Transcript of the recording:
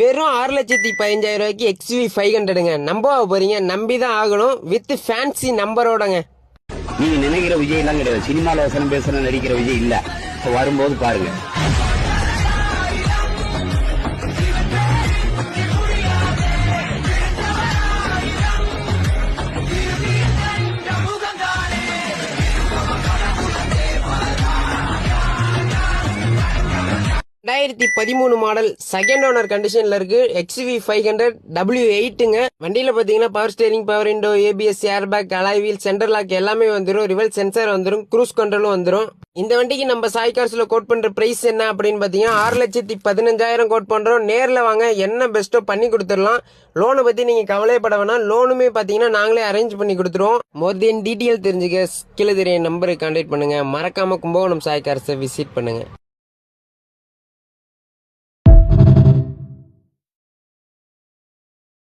வெறும் 6,15,000 XV500ங்க. நம்ப போறீங்க, நம்பிதான் ஆகணும். வித் ஃபேன்சி நம்பரோடங்க. நீங்க நினைக்கிற விஜய் எல்லாம் கிடையாது. சினிமால வசனம் பேசுற நடிக்கிற விஜய் இல்ல. வரும்போது பாருங்க. ரெண்டாயிரத்தி 13 மாடல் செகண்ட் ஓனர் கண்டிஷன்ல இருக்கு. XV500 W8ங்க. வண்டியில பாத்தீங்கன்னா power steering, power window, ABS, airbag, alloy wheel, centre lock எல்லாமே வந்துடும். ரிவர்ஸ் சென்சார் வந்துடும். க்ரூஸ் கண்ட்ரோலும் வந்துடும். இந்த வண்டிக்கு நம்ம சாய் கார்ஸ்ல கோட் பண்ற பிரைஸ் என்ன அப்படின்னு பாத்தீங்கன்னா 6,15,000 கோட் பண்றோம். நேர்ல வாங்க, என்ன பெஸ்ட்டோ பண்ணி கொடுத்துடலாம். லோனை பத்தி நீங்க கவலைப்பட வேணாம். லோனுமே பாத்தீங்கன்னா நாங்களே அரேஞ்ச் பண்ணி கொடுத்துருவோம். மோர் தென் டீட்டெயில் தெரிஞ்சுக்க கீழே தெரிய நம்பருக்கு கான்டாக்ட் பண்ணுங்க. மறக்காம கும்பகோணம் சாய் கார்ஸை விசிட் பண்ணுங்க.